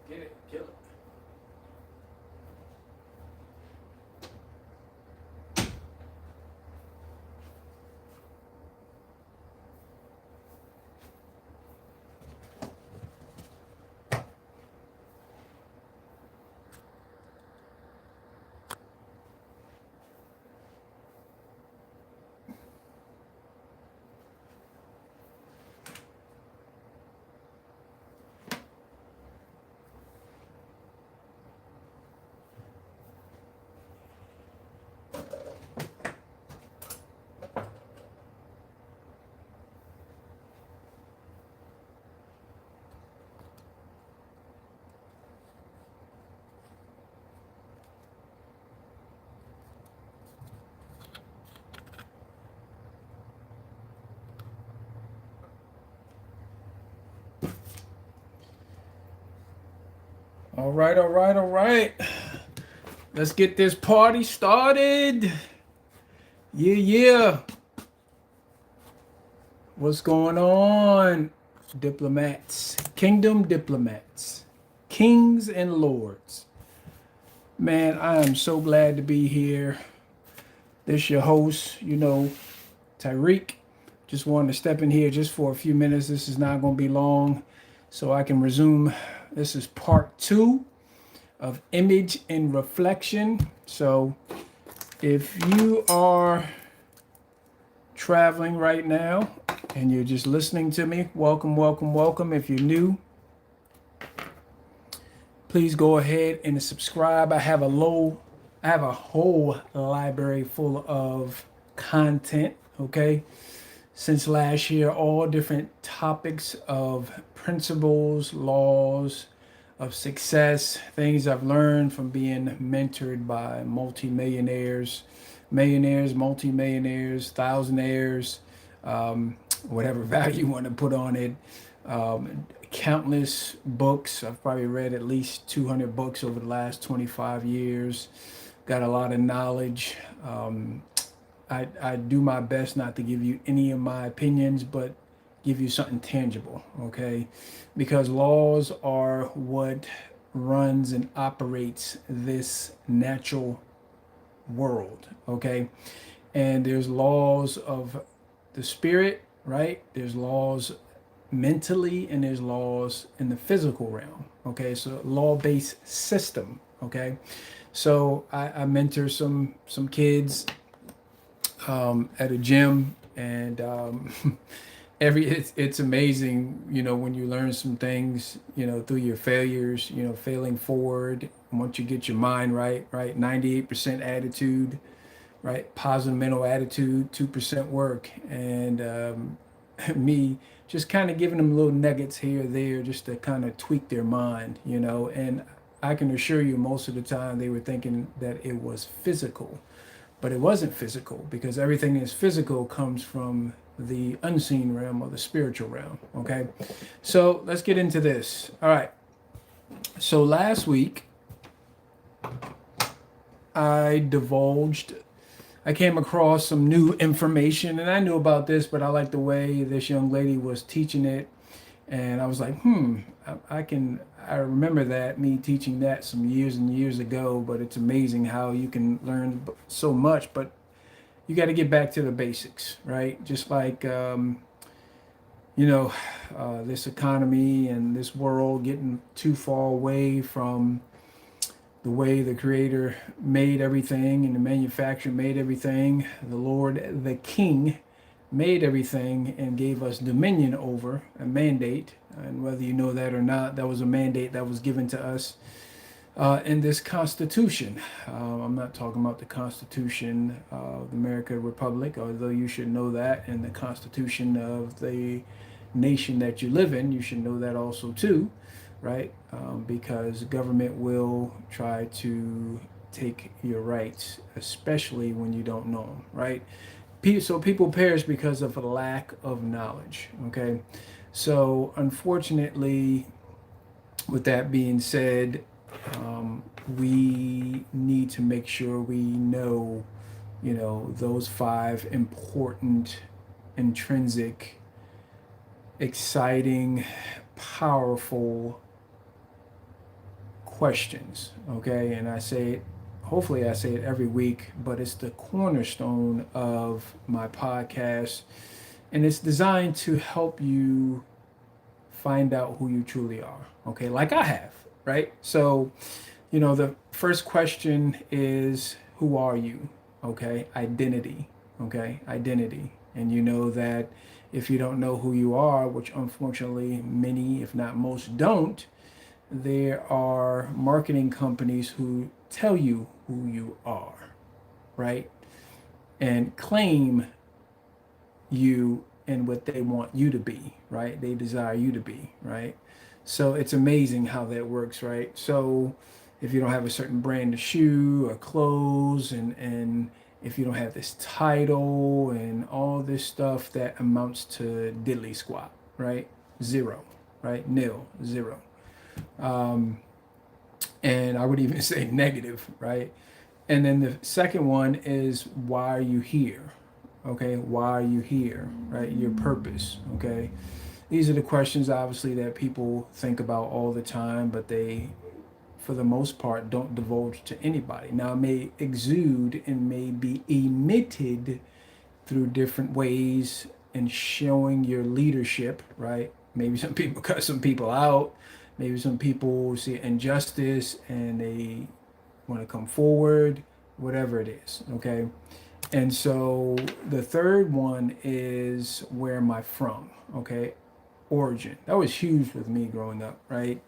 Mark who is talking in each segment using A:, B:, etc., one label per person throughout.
A: Get it, kill it. All right, all right, all right. Let's get this party started. Yeah, yeah. What's going on, diplomats? Kingdom diplomats, kings and lords. Man, I am so glad to be here. This your host, Tyreek. Just wanted to step in here just for a few minutes. This is not going to be long, so I can resume. This is part 2 of image and reflection. So if you are traveling right now and you're just listening to me, welcome, welcome, welcome. If you're new, please go ahead and subscribe. I have a whole library full of content, okay? Since last year, all different topics of principles, laws of success, things I've learned from being mentored by multimillionaires, millionaires, multimillionaires, thousandaires, whatever value you want to put on it. Countless books. I've probably read at least 200 books over the last 25 years. Got a lot of knowledge. I do my best not to give you any of my opinions, but give you something tangible, okay? Because laws are what runs and operates this natural world, okay? And there's laws of the spirit, right? There's laws mentally, and there's laws in the physical realm, okay? So law-based system, okay? So I mentor some kids at a gym, and it's amazing, when you learn some things, through your failures, failing forward. Once you get your mind right, 98% attitude, right? Positive mental attitude, 2% work. And me just kind of giving them little nuggets here or there just to kind of tweak their mind, and I can assure you most of the time they were thinking that it was physical, but it wasn't physical, because everything that's physical comes from the unseen realm or the spiritual realm, okay? So let's get into this. All right. So last week, I came across some new information, and I knew about this, but I like the way this young lady was teaching it. And I was like, I remember that, me teaching that some years and years ago, but it's amazing how you can learn so much, but you got to get back to the basics, right? Just like, this economy and this world getting too far away from the way the creator made everything and the manufacturer made everything. The Lord, the King, made everything and gave us dominion over, a mandate. And whether you know that or not, that was a mandate that was given to us in this Constitution. I'm not talking about the Constitution of the American Republic, although you should know that, and the Constitution of the nation that you live in, you should know that also too, right? Because government will try to take your rights, especially when you don't know them, right? So people perish because of a lack of knowledge, okay? So unfortunately, with that being said, we need to make sure we know, those 5 important intrinsic exciting, powerful questions. Okay, and I say it, hopefully I say it every week, but it's the cornerstone of my podcast, and it's designed to help you find out who you truly are. Okay, like I have, right? So, the first question is, who are you? Okay, identity. Okay, identity. And you know that if you don't know who you are, which unfortunately many, if not most, don't, there are marketing companies who tell you who you are, right? And claim you and what they want you to be, right? They desire you to be, right? So it's amazing how that works, right? So if you don't have a certain brand of shoe or clothes, and if you don't have this title and all this stuff, that amounts to diddly squat, right? Zero, right? Nil, zero. Um, and I would even say negative, right? And then the second one is, why are you here? Okay, why are you here? Right, your purpose. Okay, these are the questions obviously that people think about all the time, but they, for the most part, don't divulge to anybody. Now, it may exude and may be emitted through different ways in showing your leadership, right? Maybe some people cut some people out. Maybe some people see injustice and they want to come forward, whatever it is, okay? And so the third one is, where am I from, okay? Origin. That was huge with me growing up, right?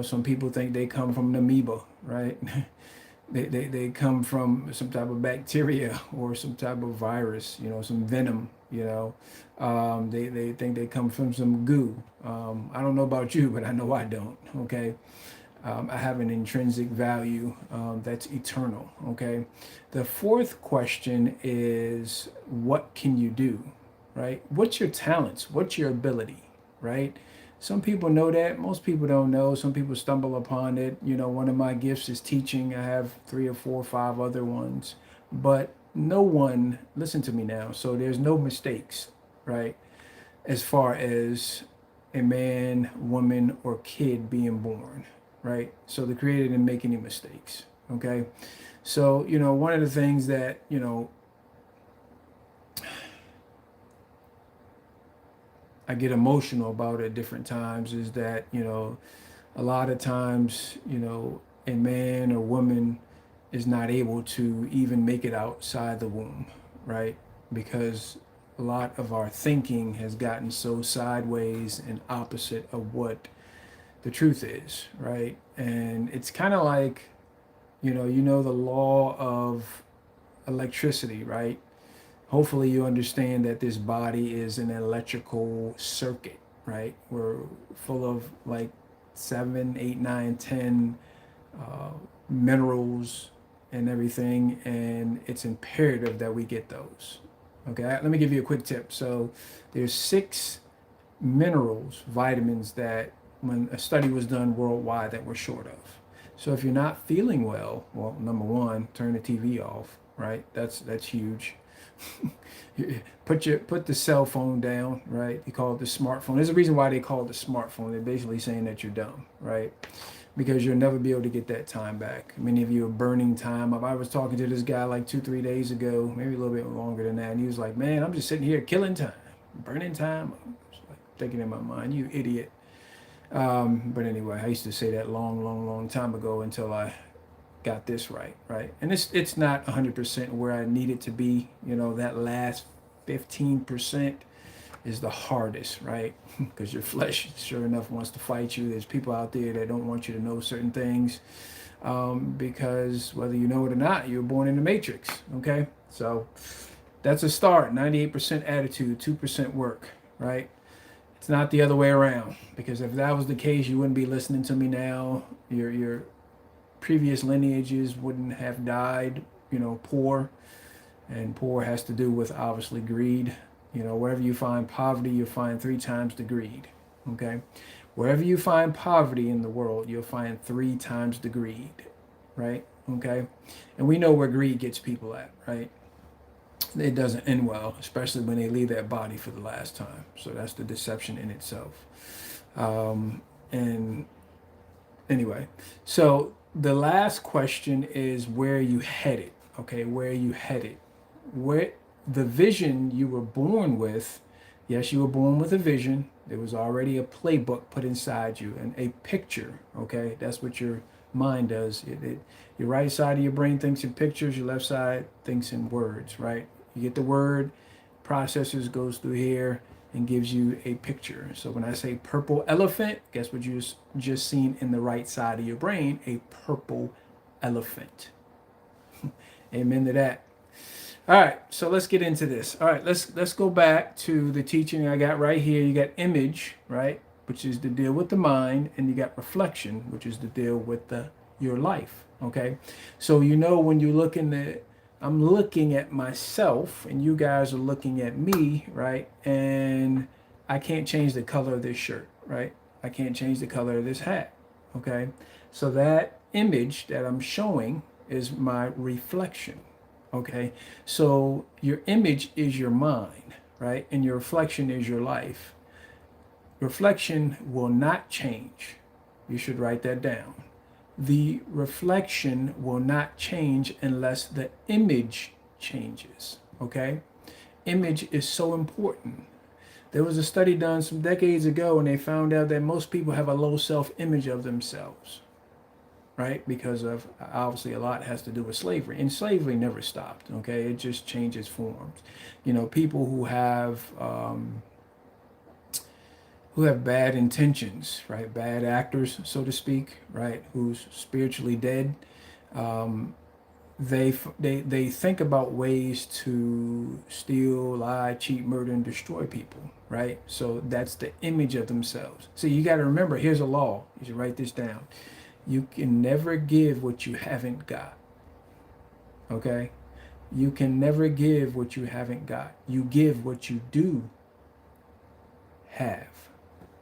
A: Some people think they come from an amoeba, right? they come from some type of bacteria or some type of virus, some venom, they think they come from some goo. I don't know about you, but I know I don't, okay? I have an intrinsic value that's eternal, okay? The fourth question is, what can you do, right? What's your talents? What's your ability, right? Some people know that. Most people don't know. Some people stumble upon it. One of my gifts is teaching. I have 3 or 4 or 5 other ones. But no one, listen to me now, so there's no mistakes, right? As far as a man, woman, or kid being born, right? So the Creator didn't make any mistakes, okay? So, one of the things that, I get emotional about at different times is that, a lot of times, a man or woman is not able to even make it outside the womb, right? Because a lot of our thinking has gotten so sideways and opposite of what the truth is, right? And it's kind of like, the law of electricity, right? Hopefully you understand that this body is an electrical circuit, right? We're full of like 7, 8, 9, 10 minerals and everything, and it's imperative that we get those. Okay, let me give you a quick tip. So there's 6 minerals, vitamins, that when a study was done worldwide that we're short of. So if you're not feeling well, number one, turn the TV off, right? That's huge. Put the cell phone down, right? They call it the smartphone. There's a reason why they call it the smartphone. They're basically saying that you're dumb, right? Because you'll never be able to get that time back. Many of you are burning time. I was talking to this guy like 2-3 days ago, maybe a little bit longer than that, and he was like, "Man, I'm just sitting here killing time, burning time." I was like thinking in my mind, "You idiot." But anyway, I used to say that long time ago until I got this right, right? And it's not 100% where I need it to be. That last 15% is the hardest, right? Because your flesh, sure enough, wants to fight you. There's people out there that don't want you to know certain things, because whether you know it or not, you were born in the matrix, okay? So that's a start. 98% attitude, 2% work, right? It's not the other way around, because if that was the case, you wouldn't be listening to me now. Your previous lineages wouldn't have died, poor, and poor has to do with obviously greed. Wherever you find poverty, you'll find 3 times the greed, okay? Wherever you find poverty in the world, you'll find 3 times the greed, right? Okay? And we know where greed gets people at, right? it doesn't end well, especially when they leave that body for the last time. So that's the deception in itself. And anyway, so the last question is, where are you headed? Okay, where are you headed? Where the vision you were born with, yes, you were born with a vision. There was already a playbook put inside you and a picture. Okay, that's what your mind does. Your right side of your brain thinks in pictures, your left side thinks in words, right? You get the word, processes goes through here and gives you a picture. So when I say purple elephant, guess what you just seen in the right side of your brain? A purple elephant. Amen to that. All right, so let's get into this. All right, let's go back to the teaching I got right here. You got image, right, which is to deal with the mind, and you got reflection, which is to deal with your life. Okay, so you know when you look in the, I'm looking at myself, and you guys are looking at me, right? And I can't change the color of this shirt, right? I can't change the color of this hat. Okay, so that image that I'm showing is my reflection. Okay, so your image is your mind, right? And your reflection is your life. Reflection will not change. You should write that down. The reflection will not change unless the image changes. Okay, image is so important. There was a study done some decades ago, and they found out that most people have a low self-image of themselves, right? Because of, obviously, a lot has to do with slavery, and slavery never stopped. Okay, it just changes forms. You know, people who have bad intentions, right? Bad actors, so to speak, right? Who's spiritually dead. They think about ways to steal, lie, cheat, murder, and destroy people, right? So that's the image of themselves. So you got to remember, here's a law. You should write this down. You can never give what you haven't got. Okay? You can never give what you haven't got. You give what you do have.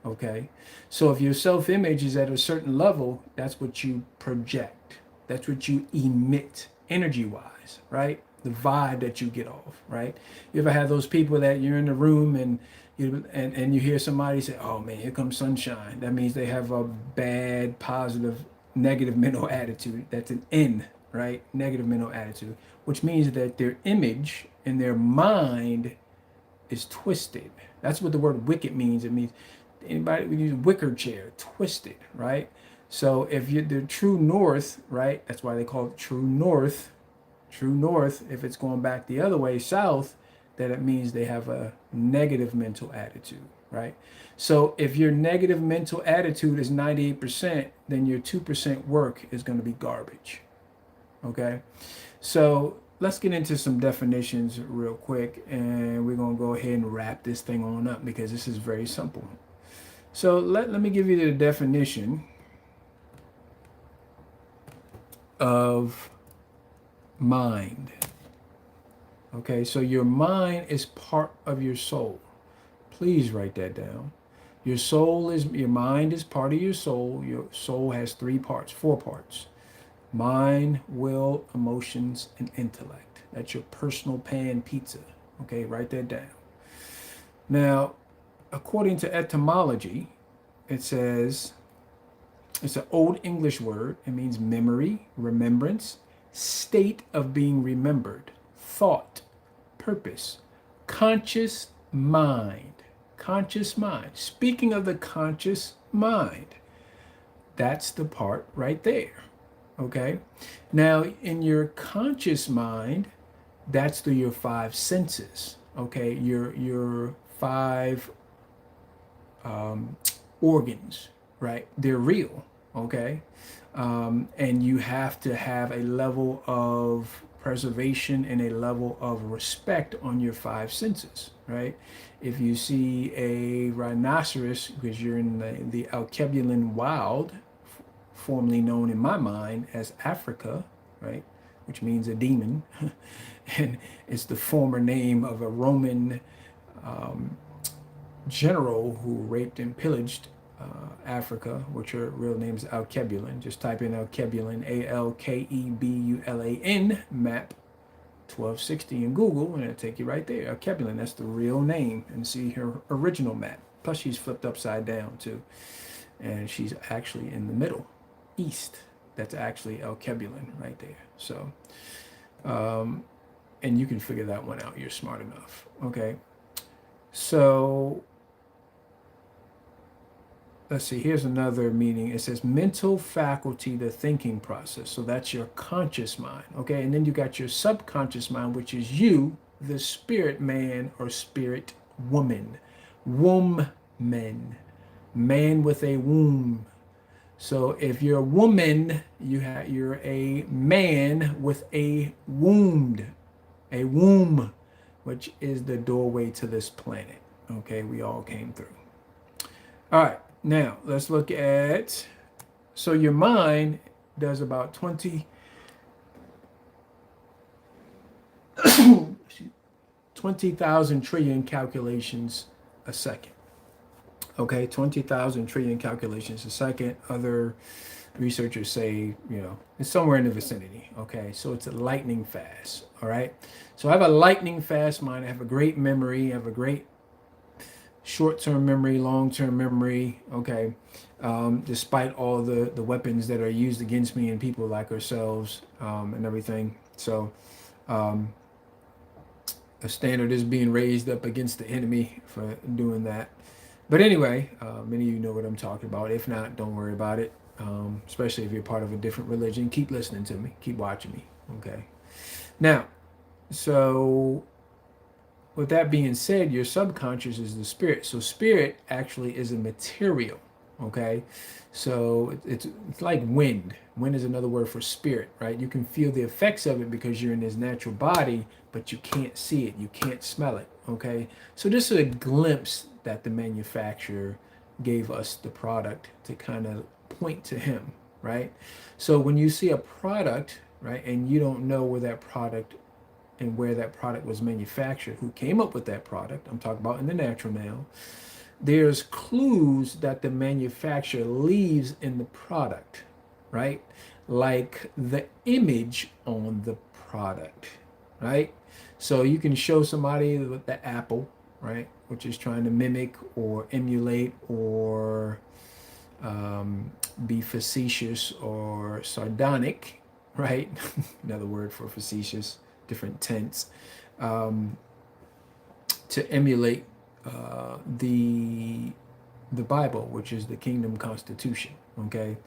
A: Okay? So if your self-image is at a certain level, that's what you project. That's what you emit energy-wise, right? The vibe that you get off, right? You ever have those people that you're in the room and you hear somebody say, "Oh man, here comes sunshine." That means they have a bad, positive, negative mental attitude. That's an N, right? Negative mental attitude, which means that their image in their mind is twisted. That's what the word wicked means. It means anybody we use wicker chair, twisted, right? So if you're the true north, right? That's why they call it true north. True north, if it's going back the other way, south, then it means they have a negative mental attitude, right? So if your negative mental attitude is 98%, then your 2% work is going to be garbage. Okay? So let's get into some definitions real quick, and we're going to go ahead and wrap this thing on up because this is very simple. So let me give you the definition of mind. Okay, so your mind is part of your soul. Please write that down. Your mind is part of your soul. Your soul has four parts. Mind, will, emotions, and intellect. That's your personal pan pizza. Okay, write that down. Now, according to etymology, it says, it's an old English word. It means memory, remembrance, state of being remembered, thought, purpose, conscious mind. Conscious mind. Speaking of the conscious mind, that's the part right there. Okay? Now, in your conscious mind, that's through your five senses. Okay? Your five organs, right? They're real. Okay? And you have to have a level of preservation and a level of respect on your five senses, right? If you see a rhinoceros, because you're in the Alkebulan wild, formerly known in my mind as Africa, right? Which means a demon. And it's the former name of a Roman general who raped and pillaged Africa, which her real name is Alkebulan. Just type in Alkebulan, Alkebulan, map 1260 in Google, and it'll take you right there. Kebulin, that's the real name, and see her original map. Plus, she's flipped upside down too, and she's actually in the middle, east. That's actually El Kebulin right there. So, and you can figure that one out. You're smart enough. Okay. So let's see, here's another meaning. It says mental faculty, the thinking process. So that's your conscious mind. Okay. And then you got your subconscious mind, which is you, the spirit man or spirit woman. Womb men. Man with a womb. So if you're a woman, you're a man with a womb, which is the doorway to this planet. Okay, we all came through. All right, now let's look at, so your mind does about 20,000 trillion calculations a second. Okay, 20,000 trillion calculations a second. Other researchers say, it's somewhere in the vicinity. Okay, so it's a lightning fast. All right, so I have a lightning fast mind. I have a great memory. I have a great short-term memory, long-term memory. Okay, despite all the weapons that are used against me and people like ourselves and everything. So a standard is being raised up against the enemy for doing that. But anyway, many of you know what I'm talking about. If not, don't worry about it. Especially if you're part of a different religion. Keep listening to me. Keep watching me. Okay. Now, so with that being said, your subconscious is the spirit. So spirit actually is a material. Okay. So it's like wind. Wind is another word for spirit, right? You can feel the effects of it because you're in this natural body, but you can't see it. You can't smell it. Okay. So this is a glimpse that the manufacturer gave us the product to kind of point to him, right? So when you see a product, right, and you don't know where that product and where that product was manufactured, who came up with that product, I'm talking about in the natural now, there's clues that the manufacturer leaves in the product, right? Like the image on the product, right? So you can show somebody with the apple, right, which is trying to mimic or emulate or be facetious or sardonic, right? Another word for facetious, different tense, to emulate the Bible, which is the kingdom constitution, okay?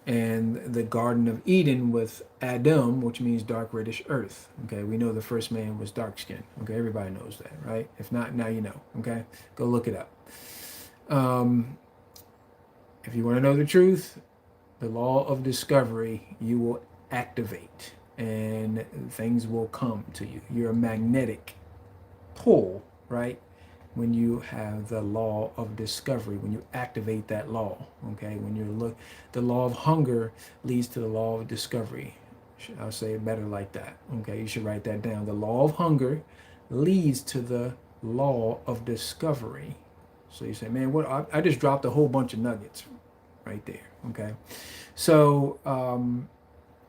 A: And the Garden of Eden with Adam, which means dark reddish earth. Okay, we know the first man was dark skinned. Okay, everybody knows that, right? If not, now you know. Okay, go look it up. If you want to know the truth, the law of discovery, you will activate and things will come to you. You're a magnetic pull, right? When you have the law of discovery, when you activate that law, okay? When you the law of hunger leads to the law of discovery. I'll say it better like that, okay? You should write that down. The law of hunger leads to the law of discovery. So you say, man, what? I just dropped a whole bunch of nuggets right there, okay? So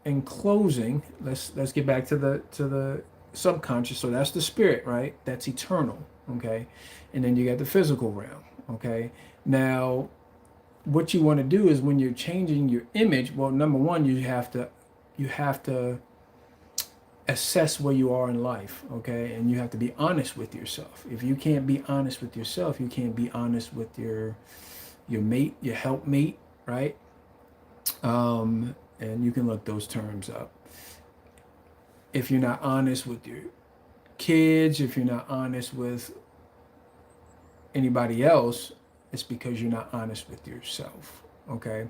A: in closing, let's get back to the subconscious. So that's the spirit, right? That's eternal. Okay, and then you got the physical realm. Okay, now what you want to do is when you're changing your image, well, number one, you have to assess where you are in life. Okay, and you have to be honest with yourself. If you can't be honest with yourself, you can't be honest with your mate, your helpmate, right? And you can look those terms up. If you're not honest with your kids, if you're not honest with anybody else, it's because you're not honest with yourself. Okay,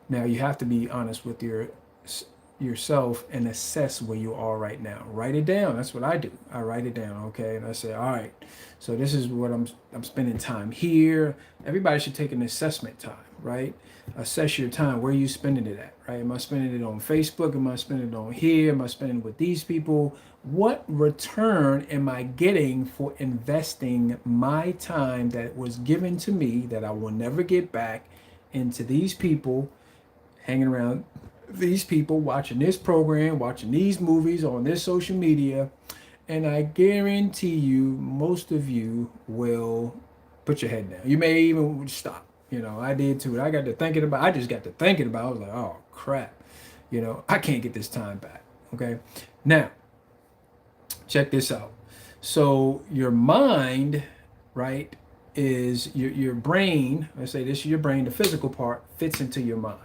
A: now you have to be honest with yourself and assess where you are right now. Write it down. That's what I do. I write it down. Okay, and I say, all right, so this is what I'm spending time here. Everybody should take an assessment time, right? Assess your time. Where are you spending it at, right? Am I spending it on Facebook? Am I spending it on here? Am I spending it with these people? What return am I getting for investing my time that was given to me that I will never get back into these people, hanging around these people, watching this program, watching these movies on this social media, And I guarantee you, most of you will put your head down. You may even stop. I did too. I just got to thinking about it. I was like, oh crap. I can't get this time back. Okay. Now, check this out. So your mind, right, is your brain. Let's say this is your brain. The physical part fits into your mind.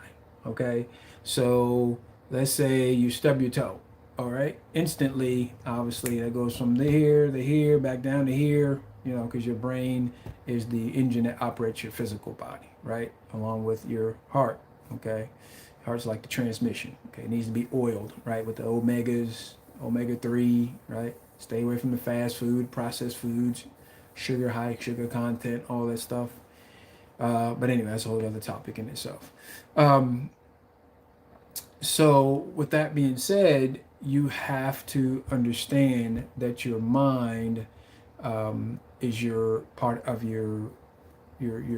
A: Okay. So let's say you stub your toe. All right. Instantly, obviously, that goes from to here, back down to here. Because your brain is the engine that operates your physical body, right, along with your heart. Okay. Heart's like the transmission. Okay. It needs to be oiled, right, with the omegas, omega-3, right? Stay away from the fast food, processed foods, high sugar content, all that stuff. But anyway, that's a whole other topic in itself. So with that being said, you have to understand that your mind is your part of your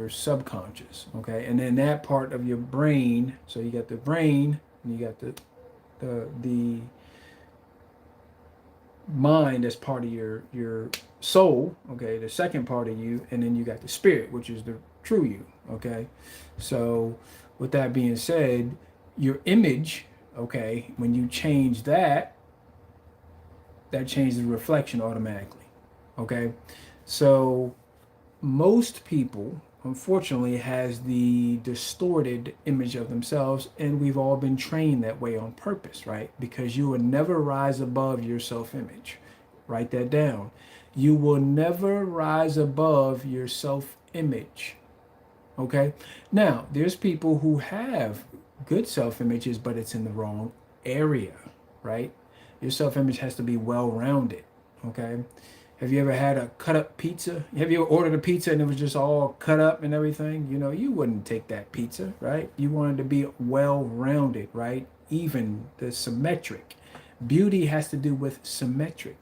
A: subconscious, okay? And then that part of your brain, so you got the brain and you got the mind as part of your soul, okay, the second part of you, and then you got the spirit, which is the true you, okay. So with that being said, your image, okay, when you change that changes the reflection automatically, okay. So most people unfortunately has the distorted image of themselves, and we've all been trained that way on purpose, right? Because you will never rise above your self-image. Write that down. You will never rise above your self-image. Okay. Now there's people who have good self-images, but it's in the wrong area, right? Your self-image has to be well-rounded. Okay. Have you ever had a cut up pizza? Have you ever ordered a pizza and it was just all cut up and everything? You wouldn't take that pizza, right? You wanted to be well rounded, right? Even the symmetric. Beauty has to do with symmetry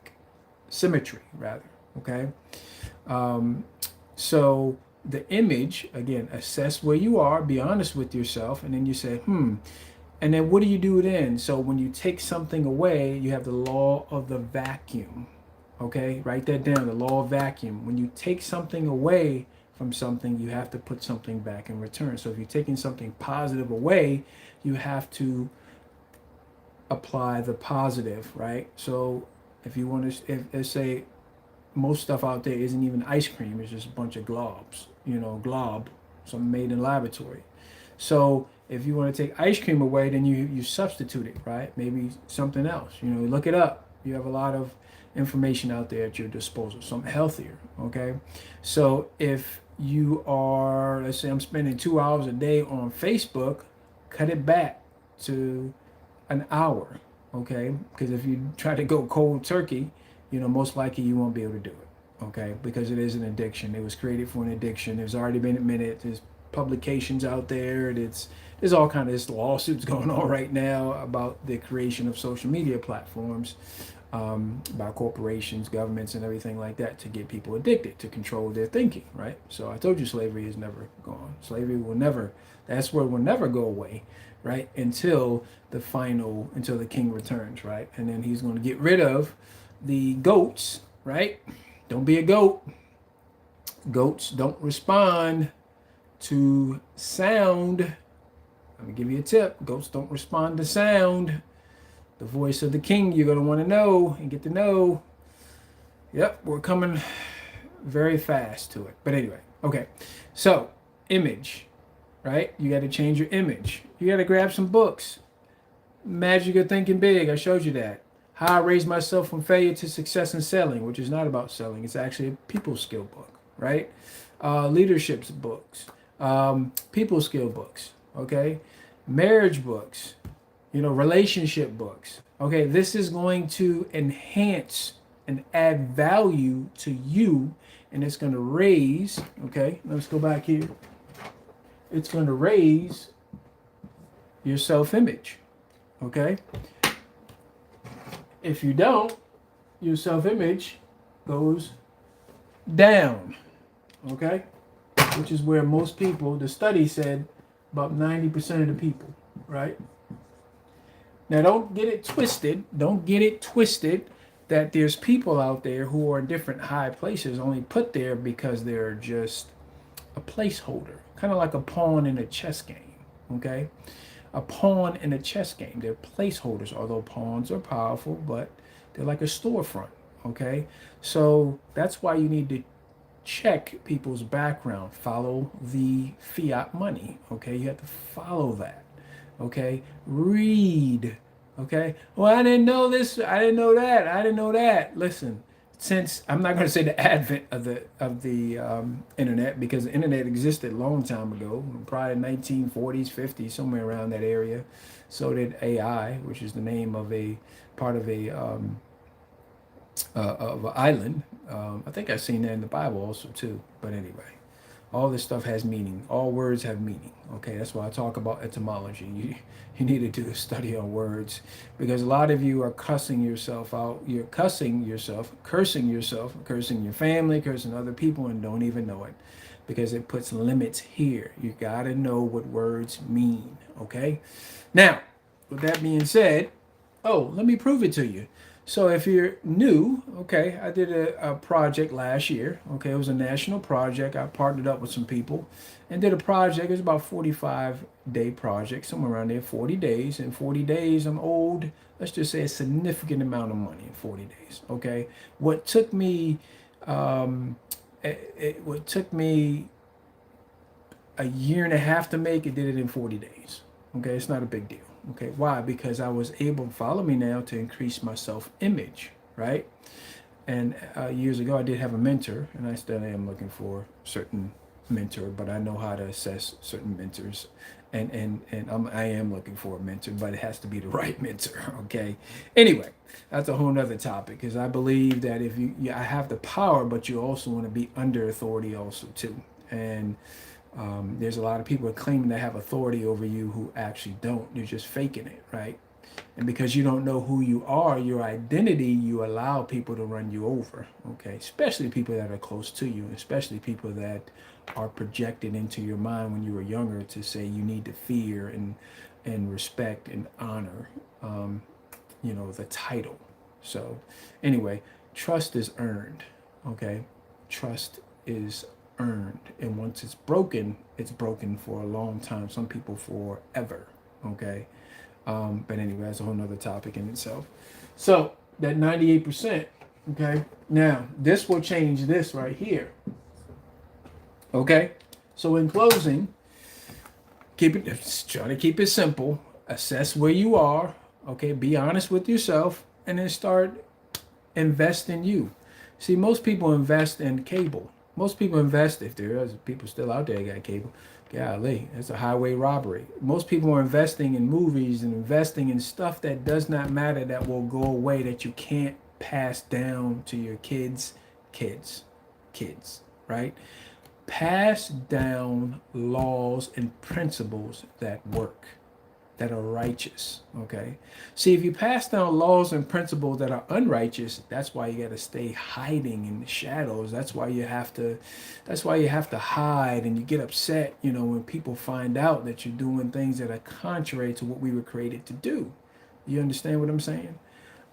A: rather. Okay. So the image, again, assess where you are, be honest with yourself, and then you say, and then what do you do then? So when you take something away, you have the law of the vacuum. Okay, write that down, the law of vacuum. When you take something away from something, you have to put something back in return. So if you're taking something positive away, you have to apply the positive, right? So if you want to, let's say most stuff out there isn't even ice cream, it's just a bunch of globs, something made in laboratory. So if you want to take ice cream away, then you substitute it, right? Maybe something else, look it up. You have a lot of information out there at your disposal, something healthier, okay? So if you are, let's say I'm spending 2 hours a day on Facebook, cut it back to an hour, okay? Because if you try to go cold turkey, most likely you won't be able to do it, okay? Because it is an addiction. It was created for an addiction. There's already been admitted. There's publications out there. There's all kind of lawsuits going on right now about the creation of social media platforms, by corporations, governments, and everything like that to get people addicted, to control their thinking, right? So I told you slavery is never gone. Slavery will never, that's where it will never go away, right? Until the king returns, right? And then he's going to get rid of the goats, right? Don't be a goat. Goats don't respond to sound. Let me give you a tip. Goats don't respond to sound. The voice of the king, you're going to want to know and get to know. Yep, we're coming very fast to it. But anyway, okay. So, image, right? You got to change your image. You got to grab some books. Magic of Thinking Big, I showed you that. How I Raised Myself from Failure to Success in Selling, which is not about selling. It's actually a people skill book, right? Leadership books, people skill books, okay? Marriage books, relationship books. Okay, this is going to enhance and add value to you, and it's going to raise, okay, let's go back here. It's going to raise your self-image, okay? If you don't, your self-image goes down, okay? Which is where most people, the study said about 90% of the people, right? Now, don't get it twisted. that there's people out there who are in different high places only put there because they're just a placeholder, kind of like a pawn in a chess game, okay? A pawn in a chess game. They're placeholders, although pawns are powerful, but they're like a storefront, okay? So that's why you need to check people's background, follow the fiat money, okay? You have to follow that, okay? Read, okay? Well, I didn't know this, I didn't know that, I didn't know that. Listen, since I'm not going to say the advent of the internet, because the internet existed a long time ago, probably 1940s, 50s, somewhere around that area. So did AI, which is the name of a part of an island. I think I've seen that in the Bible also too. But anyway, all this stuff has meaning. All words have meaning. Okay, that's why I talk about etymology. You need to do a study on words, because a lot of you are cussing yourself out. You're cussing yourself, cursing your family, cursing other people, and don't even know it, because it puts limits here. You got to know what words mean. Okay, now with that being said, oh, let me prove it to you. So if you're new, okay, I did a project last year. Okay, it was a national project. I partnered up with some people and did a project. It was about 45-day project, somewhere around there, 40 days. In 40 days, I'm owed, let's just say, a significant amount of money in 40 days. Okay, what took me, what took me a year and a half to make, it did it in 40 days. Okay, it's not a big deal. Okay, why? Because I was able, follow me now, to increase my self-image, right? And years ago, I did have a mentor, and I still am looking for a certain mentor, but I know how to assess certain mentors, and I am looking for a mentor, but it has to be the right mentor. Okay. Anyway, that's a whole nother topic, because I believe that if I have the power, but you also want to be under authority also too, and there's a lot of people claiming they have authority over you who actually don't. You're just faking it, right? And because you don't know who you are, your identity, you allow people to run you over, okay? Especially people that are close to you, especially people that are projected into your mind when you were younger to say you need to fear and respect and honor, the title. So anyway, trust is earned, okay? Trust is earned, and once it's broken for a long time, some people forever, okay? But anyway, that's a whole nother topic in itself. So that 98%, okay, now this will change this right here, okay? So in closing, try to keep it simple. Assess where you are, okay? Be honest with yourself, and then start invest in you. See, most people invest in cable. Most people invest, if there is people still out there that got cable, golly, it's a highway robbery. Most people are investing in movies and investing in stuff that does not matter, that will go away, that you can't pass down to your kids, right? Pass down laws and principles that work, that are righteous, okay? See, if you pass down laws and principles that are unrighteous, that's why you got to stay hiding in the shadows. That's why you have to hide, and you get upset, when people find out that you're doing things that are contrary to what we were created to do. You understand what I'm saying?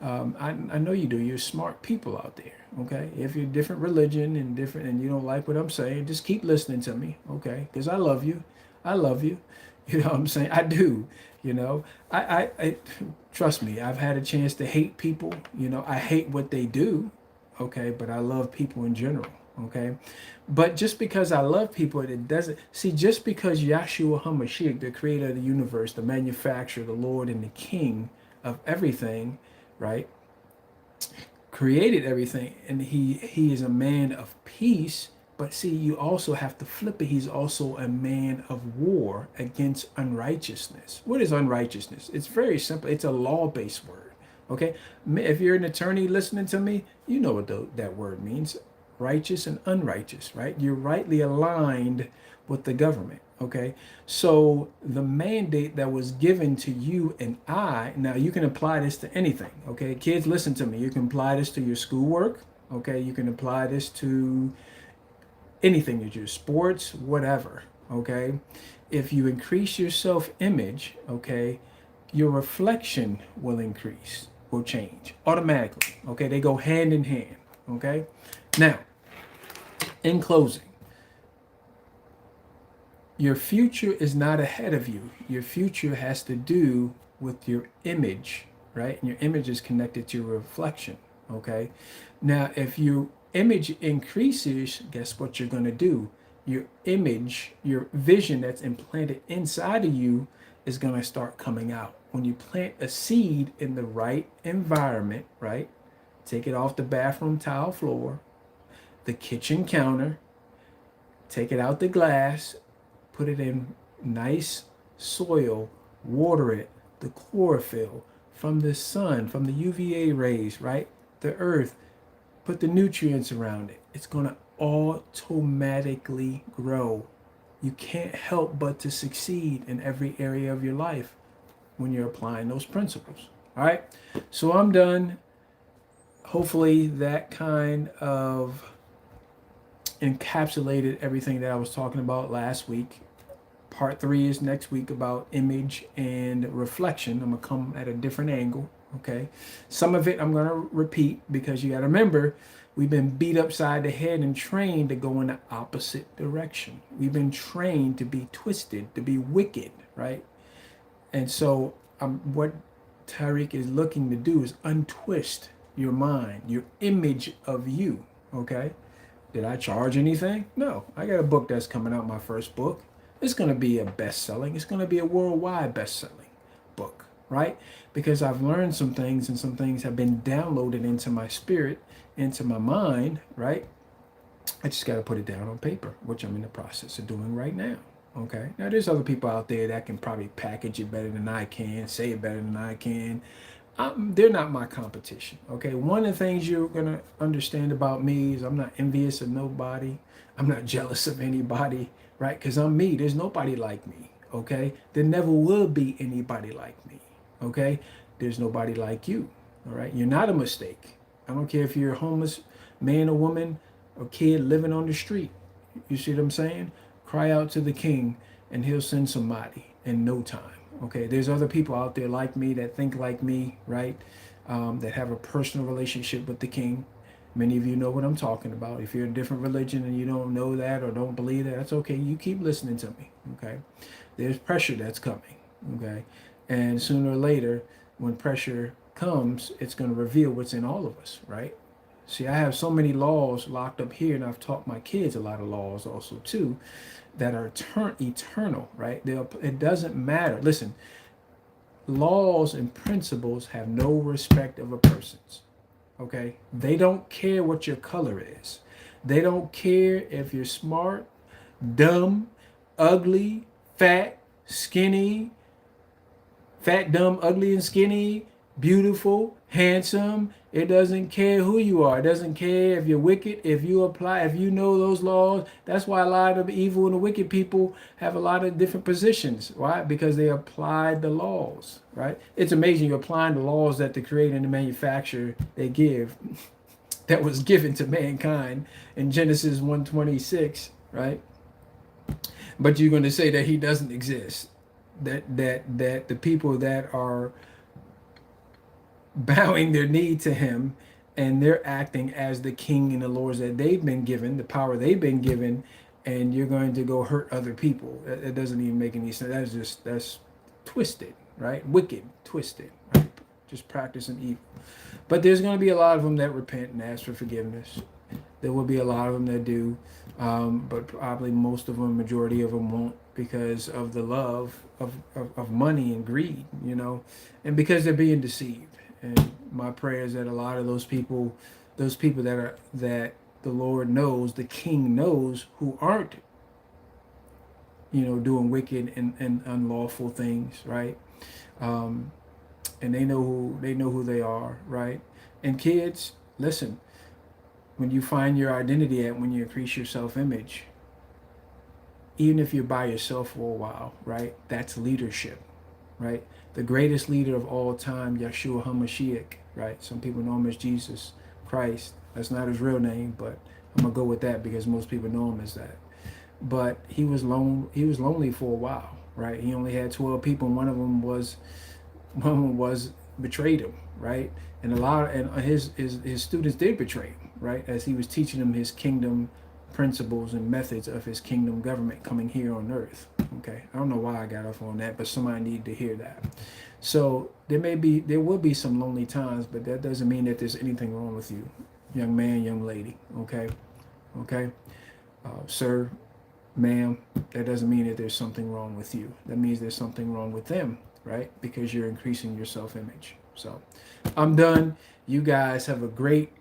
A: I know you do. You're smart people out there, okay? If you're different religion and you don't like what I'm saying, just keep listening to me, okay? Because I love you. You know what I'm saying? I do. I trust me, I've had a chance to hate people. I hate what they do, okay? But I love people in general, okay? But just because I love people, it doesn't, see, just because Yahshua HaMashiach, the creator of the universe, the manufacturer, the Lord and the King of everything, right, created everything, and he is a man of peace. But see, you also have to flip it. He's also a man of war against unrighteousness. What is unrighteousness? It's very simple. It's a law-based word, okay? If you're an attorney listening to me, you know what that word means. Righteous and unrighteous, right? You're rightly aligned with the government, okay? So the mandate that was given to you and I, now you can apply this to anything, okay? Kids, listen to me. You can apply this to your schoolwork, okay? You can apply this to anything you do, sports, whatever, okay? If you increase your self-image, okay, your reflection will increase. will change automatically. Okay, they go hand in hand. Okay, now in closing, your future is not ahead of you. Your future has to do with your image, right? And your image is connected to your reflection. Okay, now if your image increases, guess what you're going to do? Your image, your vision that's implanted inside of you is going to start coming out. When you plant a seed in the right environment, right? Take it off the bathroom tile floor, the kitchen counter, take it out the glass, put it in nice soil, water it, the chlorophyll from the sun, from the UVA rays, right? The earth, put the nutrients around it. It's going to automatically grow. You can't help but to succeed in every area of your life when you're applying those principles. All right. So I'm done. Hopefully that kind of encapsulated everything that I was talking about last week. Part 3 is next week about image and reflection. I'm going to come at a different angle. Okay. Some of it I'm going to repeat because you got to remember, we've been beat upside the head and trained to go in the opposite direction. We've been trained to be twisted, to be wicked, right? And so what Tariq is looking to do is untwist your mind, your image of you, okay? Did I charge anything? No. I got a book that's coming out, my first book. It's going to be a best-selling. It's going to be a worldwide best-selling book, right? Because I've learned some things and some things have been downloaded into my spirit, into my mind, right? I just got to put it down on paper, which I'm in the process of doing right now. Okay. Now there's other people out there that can probably package it better than I can, say it better than I can. They're not my competition. Okay. One of the things you're going to understand about me is I'm not envious of nobody. I'm not jealous of anybody, right? Because I'm me. There's nobody like me. Okay. There never will be anybody like me. Okay. There's nobody like you. All right. You're not a mistake. I don't care if you're a homeless man or woman or kid living on the street. You see what I'm saying? Cry out to the king and he'll send somebody in no time. Okay, there's other people out there like me that think like me, right? That have a personal relationship with the king. Many of you know what I'm talking about. If you're a different religion and you don't know that or don't believe that, that's okay. You keep listening to me, okay? There's pressure that's coming, okay? And sooner or later, when pressure comes, it's going to reveal what's in all of us, right? See, I have so many laws locked up here, and I've taught my kids a lot of laws also too, that are eternal, right? It doesn't matter. Listen, laws and principles have no respect of a person's, okay? They don't care what your color is. They don't care if you're smart, dumb, ugly, fat, skinny, fat, dumb, ugly, and skinny, beautiful, handsome. It doesn't care who you are. It doesn't care if you're wicked, if you know those laws. That's why a lot of evil and the wicked people have a lot of different positions, right? Because they applied the laws, right? It's amazing you're applying the laws that the creator and the manufacturer they give, that was given to mankind in Genesis 1:26, right? But you're going to say that he doesn't exist. That the people that are bowing their knee to him and they're acting as the king and the lords that they've been given, the power they've been given, and you're going to go hurt other people. It doesn't even make any sense. That's twisted, right? Wicked, twisted, right? Just practicing evil. But there's going to be a lot of them that repent and ask for forgiveness. There will be a lot of them that do, but probably most of them, majority of them won't, because of the love of money and greed, you know, and because they're being deceived. And my prayer is that a lot of those people that the Lord knows, the King knows, who aren't, you know, doing wicked and unlawful things, right? And they know who they are, right? And kids, listen, when you find your identity when you increase your self-image, even if you're by yourself for a while, right? That's leadership, right? The greatest leader of all time, Yeshua HaMashiach, right? Some people know him as Jesus Christ. That's not his real name, but I'm gonna go with that because most people know him as that. But he was lonely for a while, right? He only had 12 people, and one of them was betrayed him, right? And his students did betray him, right? As he was teaching them his kingdom principles and methods of his kingdom government coming here on earth. Okay, I don't know why I got off on that, but somebody needed to hear that. So there will be some lonely times, but that doesn't mean that there's anything wrong with you, young man, young lady. Okay, sir, ma'am. That doesn't mean that there's something wrong with you. That means there's something wrong with them, right? Because you're increasing your self-image. So, I'm done. You guys have a great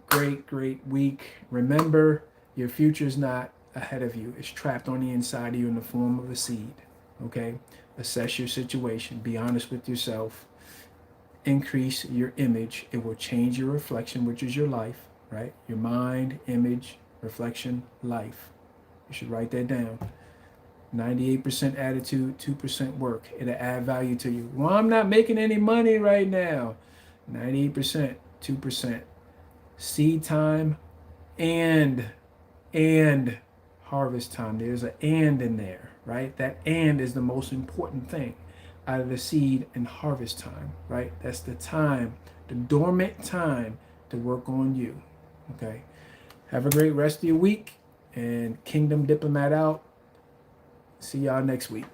A: week. Remember, your future is not ahead of you. It's trapped on the inside of you in the form of a seed. Okay? Assess your situation. Be honest with yourself. Increase your image. It will change your reflection, which is your life, right? Your mind, image, reflection, life. You should write that down. 98% attitude, 2% work. It'll add value to you. Well, I'm not making any money right now. 98%, 2%. Seed time and harvest time. There's an and in there, right? That and is the most important thing out of the seed and harvest time, right? That's the time, the dormant time to work on you. Okay. Have a great rest of your week, and Kingdom Diplomat out. See y'all next week.